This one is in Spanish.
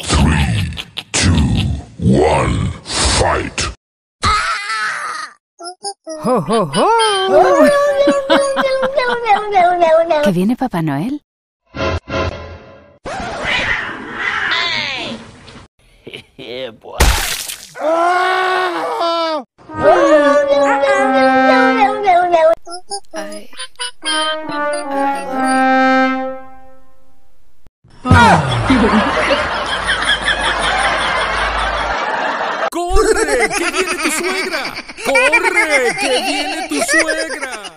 Three, two, one, fight. ¡Ho, ho, ho! ¿Que viene Papá Noel? Yeah, boy. ¡Corre! ¡Que viene tu suegra! ¡Corre! ¡Que viene tu suegra!